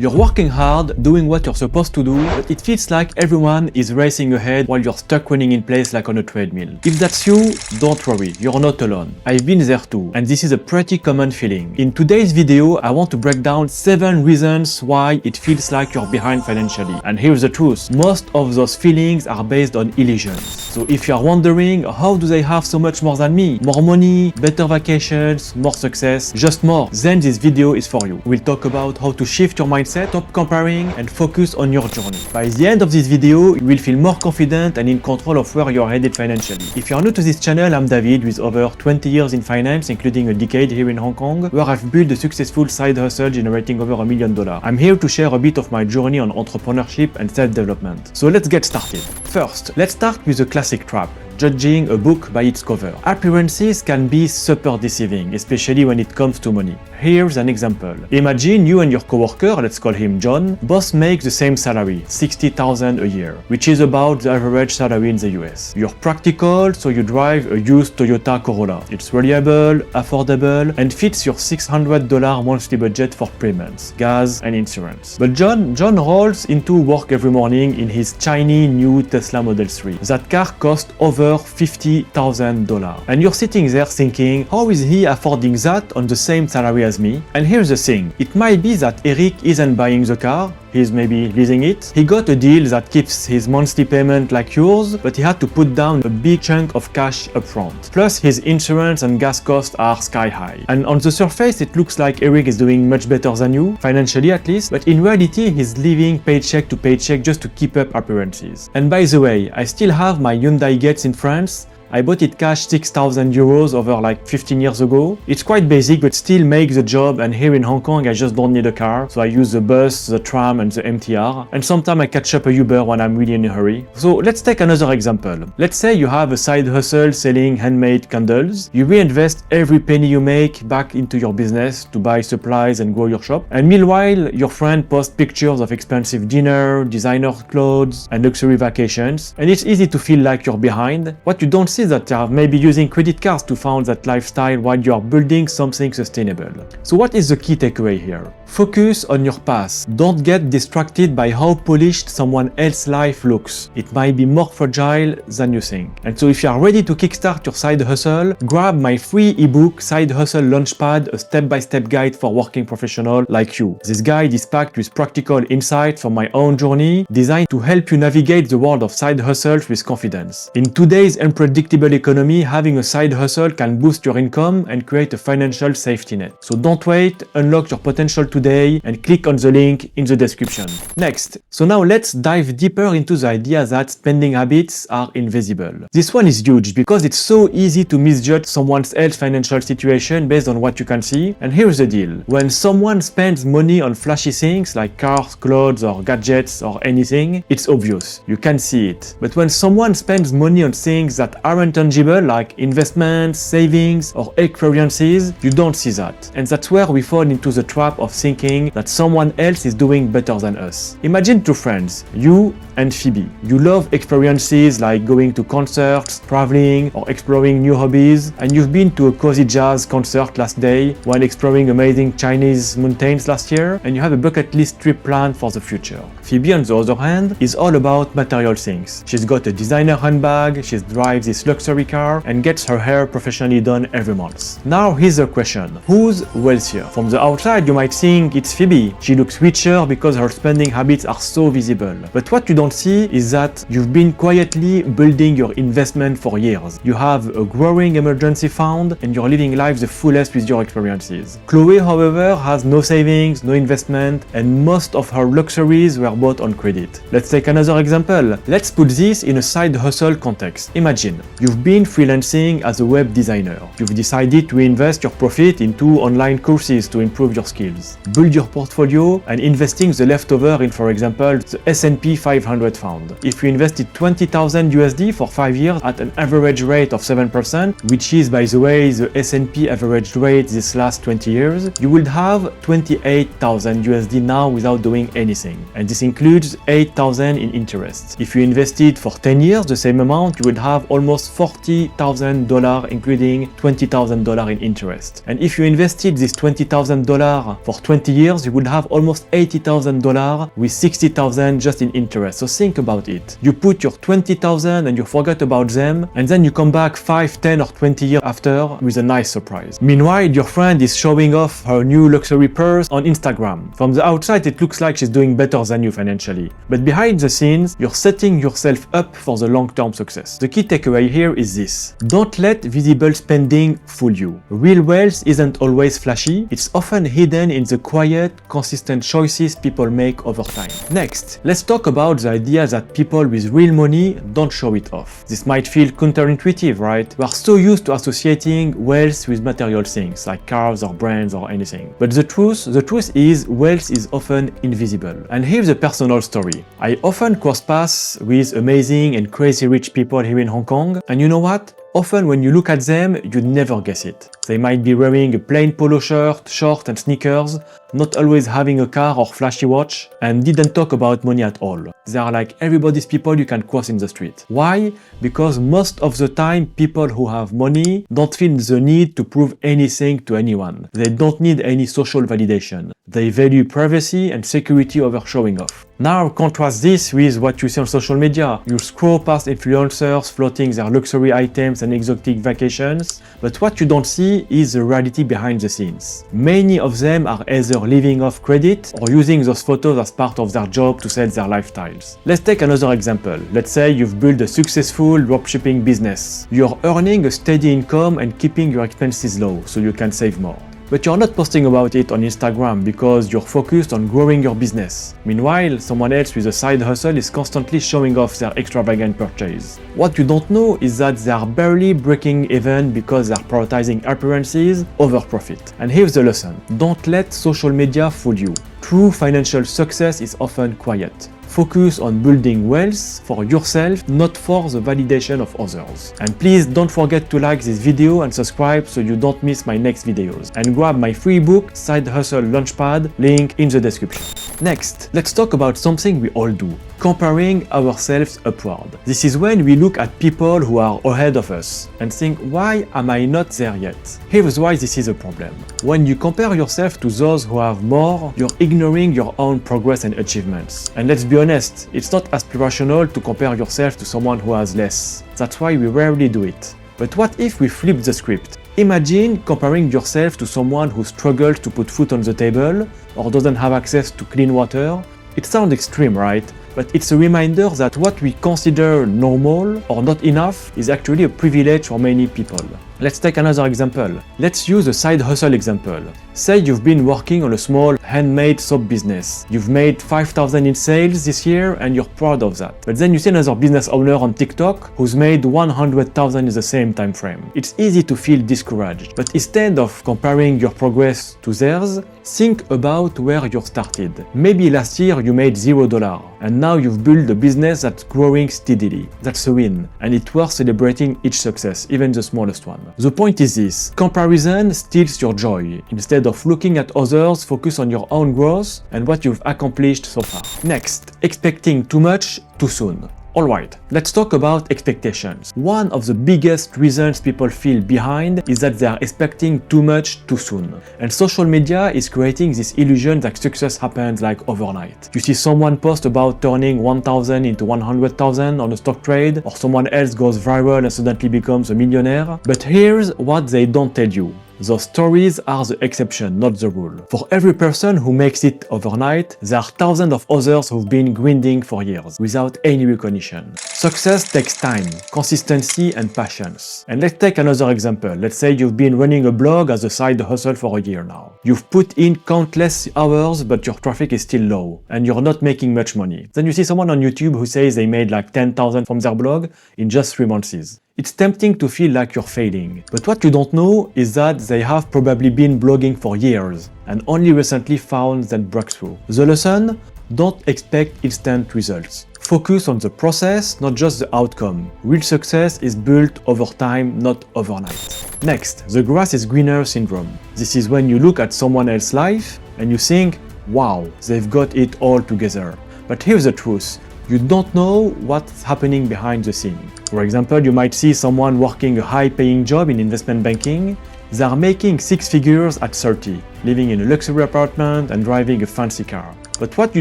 You're working hard, doing what you're supposed to do, but it feels like everyone is racing ahead while you're stuck running in place like on a treadmill. If that's you, don't worry, you're not alone. I've been there too, and this is a pretty common feeling. In today's video, I want to break down 7 reasons why it feels like you're behind financially. And here's the truth, most of those feelings are based on illusions. So if you're wondering, how do they have so much more than me? More money, better vacations, more success, just more, then this video is for you. We'll talk about how to shift your mindset, stop comparing, and focus on your journey. By the end of this video, you will feel more confident and in control of where you're headed financially. If you're new to this channel, I'm David with over 20 years in finance, including a decade here in Hong Kong, where I've built a successful side hustle generating over $1 million. I'm here to share a bit of my journey on entrepreneurship and self-development. So let's get started. First, let's start with a classic trap. Judging a book by its cover. Appearances can be super deceiving, especially when it comes to money. Here's an example. Imagine you and your coworker, let's call him John, both make the same salary, $60,000 a year, which is about the average salary in the US. You're practical, so you drive a used Toyota Corolla. It's reliable, affordable, and fits your $600 monthly budget for payments, gas, and insurance. But John rolls into work every morning in his shiny new Tesla Model 3. That car costs over $50,000. And you're sitting there thinking, how is he affording that on the same salary as me? And here's the thing, it might be that Eric isn't buying the car, he's maybe leasing it. He got a deal that keeps his monthly payment like yours, but he had to put down a big chunk of cash upfront. Plus his insurance and gas costs are sky high. And on the surface it looks like Eric is doing much better than you, financially at least, but in reality he's living paycheck to paycheck just to keep up appearances. And by the way, I still have my Hyundai Getz in France. I bought it cash 6,000 euros over like 15 years ago. It's quite basic but still makes the job, and here in Hong Kong I just don't need a car, so I use the bus, the tram and the MTR, and sometimes I catch up a Uber when I'm really in a hurry. So let's take another example. Let's say you have a side hustle selling handmade candles. You reinvest every penny you make back into your business to buy supplies and grow your shop, and meanwhile your friend posts pictures of expensive dinner, designer clothes and luxury vacations, and it's easy to feel like you're behind. What you don't see that you are maybe using credit cards to fund that lifestyle while you are building something sustainable. So what is the key takeaway here? Focus on your path. Don't get distracted by how polished someone else's life looks. It might be more fragile than you think. And so if you are ready to kickstart your side hustle, grab my free ebook Side Hustle Launchpad, a step-by-step guide for working professionals like you. This guide is packed with practical insights from my own journey, designed to help you navigate the world of side hustles with confidence. In today's unpredictable economy, having a side hustle can boost your income and create a financial safety net. So don't wait, unlock your potential today and click on the link in the description. Next, so now let's dive deeper into the idea that spending habits are invisible. This one is huge because it's so easy to misjudge someone else's financial situation based on what you can see. And here's the deal. When someone spends money on flashy things like cars, clothes or gadgets or anything, it's obvious. You can see it. But when someone spends money on things that aren't tangible like investments, savings or experiences, you don't see that. And that's where we fall into the trap of thinking that someone else is doing better than us. Imagine two friends, you and Phoebe. You love experiences like going to concerts, traveling or exploring new hobbies, and you've been to a cozy jazz concert last day while exploring amazing Chinese mountains last year, and you have a bucket list trip planned for the future. Phoebe, on the other hand, is all about material things. She's got a designer handbag, she drives this luxury car, and gets her hair professionally done every month. Now here's the question, who's wealthier? From the outside you might think it's Phoebe. She looks richer because her spending habits are so visible. But what you don't see is that you've been quietly building your investment for years. You have a growing emergency fund and you're living life the fullest with your experiences. Chloe, however, has no savings, no investment, and most of her luxuries were bought on credit. Let's take another example. Let's put this in a side hustle context. Imagine you've been freelancing as a web designer. You've decided to invest your profit into online courses to improve your skills, build your portfolio, and investing the leftover in, for example, the S&P 500 500 found. If you invested 20,000 USD for 5 years at an average rate of 7%, which is by the way the S&P average rate this last 20 years, you would have 28,000 USD now without doing anything. And this includes 8,000 in interest. If you invested for 10 years the same amount, you would have almost $40,000 including $20,000 in interest. And if you invested this $20,000 for 20 years, you would have almost $80,000 with $60,000 just in interest. So think about it. You put your 20,000 and you forget about them, and then you come back 5, 10 or 20 years after with a nice surprise. Meanwhile, your friend is showing off her new luxury purse on Instagram. From the outside, it looks like she's doing better than you financially. But behind the scenes, you're setting yourself up for the long-term success. The key takeaway here is this. Don't let visible spending fool you. Real wealth isn't always flashy. It's often hidden in the quiet, consistent choices people make over time. Next, let's talk about the idea that people with real money don't show it off. This might feel counterintuitive, right? We are so used to associating wealth with material things like cars or brands or anything. But the truth is wealth is often invisible. And here's a personal story. I often cross paths with amazing and crazy rich people here in Hong Kong, and you know what? Often when you look at them, you'd never guess it. They might be wearing a plain polo shirt, shorts and sneakers, not always having a car or flashy watch, and didn't talk about money at all. They are like everybody's people you can cross in the street. Why? Because most of the time, people who have money don't feel the need to prove anything to anyone. They don't need any social validation. They value privacy and security over showing off. Now contrast this with what you see on social media. You scroll past influencers floating their luxury items and exotic vacations, but what you don't see is the reality behind the scenes. Many of them are either living off credit or using those photos as part of their job to sell their lifestyles. Let's take another example. Let's say you've built a successful dropshipping business. You're earning a steady income and keeping your expenses low so you can save more. But you're not posting about it on Instagram because you're focused on growing your business. Meanwhile, someone else with a side hustle is constantly showing off their extravagant purchase. What you don't know is that they are barely breaking even because they're prioritizing appearances over profit. And here's the lesson. Don't let social media fool you. True financial success is often quiet. Focus on building wealth for yourself, not for the validation of others. And please don't forget to like this video and subscribe so you don't miss my next videos. And grab my free book, Side Hustle Launchpad, link in the description. Next, let's talk about something we all do. Comparing ourselves upward. This is when we look at people who are ahead of us and think, why am I not there yet? Here's why this is a problem. When you compare yourself to those who have more, you're ignoring your own progress and achievements. And let's be honest, it's not aspirational to compare yourself to someone who has less. That's why we rarely do it. But what if we flip the script? Imagine comparing yourself to someone who struggles to put food on the table or doesn't have access to clean water. It sounds extreme, right? But it's a reminder that what we consider normal or not enough is actually a privilege for many people. Let's take another example. Let's use a side hustle example. Say you've been working on a small handmade soap business. You've made 5,000 in sales this year and you're proud of that. But then you see another business owner on TikTok who's made 100,000 in the same time frame. It's easy to feel discouraged. But instead of comparing your progress to theirs, think about where you started. Maybe last year you made $0 and now you've built a business that's growing steadily. That's a win, and it's worth celebrating each success, even the smallest one. The point is this: comparison steals your joy. Instead of looking at others, focus on your own growth and what you've accomplished so far. Next, expecting too much too soon. Alright, let's talk about expectations. One of the biggest reasons people feel behind is that they are expecting too much too soon. And social media is creating this illusion that success happens like overnight. You see someone post about turning 1,000 into 100,000 on a stock trade, or someone else goes viral and suddenly becomes a millionaire. But here's what they don't tell you. Those stories are the exception, not the rule. For every person who makes it overnight, there are thousands of others who've been grinding for years without any recognition. Success takes time, consistency, and patience. And let's take another example. Let's say you've been running a blog as a side hustle for a year now. You've put in countless hours, but your traffic is still low, and you're not making much money. Then you see someone on YouTube who says they made like 10,000 from their blog in just 3 months. It's tempting to feel like you're failing. But what you don't know is that they have probably been blogging for years and only recently found that breakthrough. The lesson? Don't expect instant results. Focus on the process, not just the outcome. Real success is built over time, not overnight. Next, the grass is greener syndrome. This is when you look at someone else's life and you think, wow, they've got it all together. But here's the truth. You don't know what's happening behind the scene. For example, you might see someone working a high-paying job in investment banking. They are making 6 figures at 30, living in a luxury apartment and driving a fancy car. But what you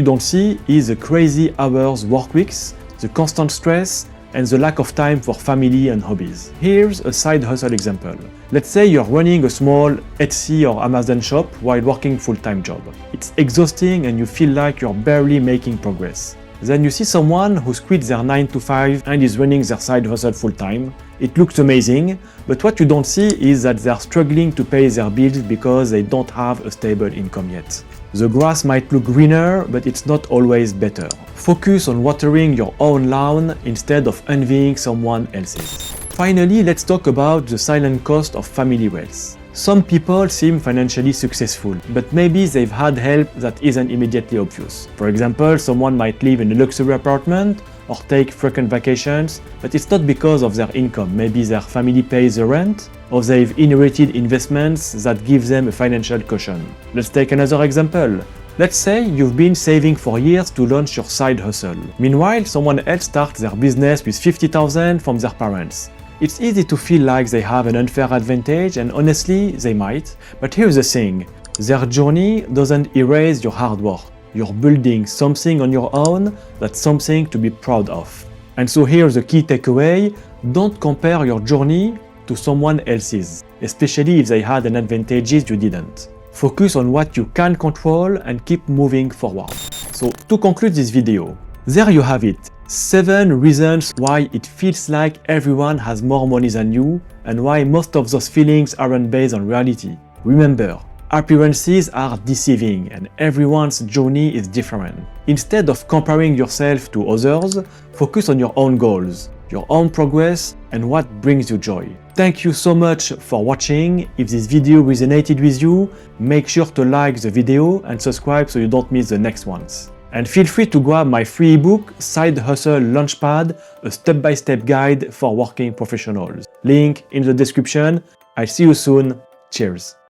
don't see is the crazy hours work weeks, the constant stress, and the lack of time for family and hobbies. Here's a side hustle example. Let's say you're running a small Etsy or Amazon shop while working full-time job. It's exhausting and you feel like you're barely making progress. Then you see someone who's quit their 9 to 5 and is running their side hustle full-time. It looks amazing, but what you don't see is that they're struggling to pay their bills because they don't have a stable income yet. The grass might look greener, but it's not always better. Focus on watering your own lawn instead of envying someone else's. Finally, let's talk about the silent cost of family wealth. Some people seem financially successful, but maybe they've had help that isn't immediately obvious. For example, someone might live in a luxury apartment or take frequent vacations, but it's not because of their income. Maybe their family pays the rent, or they've inherited investments that give them a financial cushion. Let's take another example. Let's say you've been saving for years to launch your side hustle. Meanwhile, someone else starts their business with $50,000 from their parents. It's easy to feel like they have an unfair advantage, and honestly, they might. But here's the thing. Their journey doesn't erase your hard work. You're building something on your own that's something to be proud of. And so here's the key takeaway. Don't compare your journey to someone else's, especially if they had an advantage you didn't. Focus on what you can control and keep moving forward. So to conclude this video, there you have it. 7 reasons why it feels like everyone has more money than you and why most of those feelings aren't based on reality. Remember, appearances are deceiving and everyone's journey is different. Instead of comparing yourself to others, focus on your own goals, your own progress, and what brings you joy. Thank you so much for watching. If this video resonated with you, make sure to like the video and subscribe so you don't miss the next ones. And feel free to grab my free ebook, Side Hustle Launchpad, a step-by-step guide for working professionals. Link in the description. I'll see you soon. Cheers.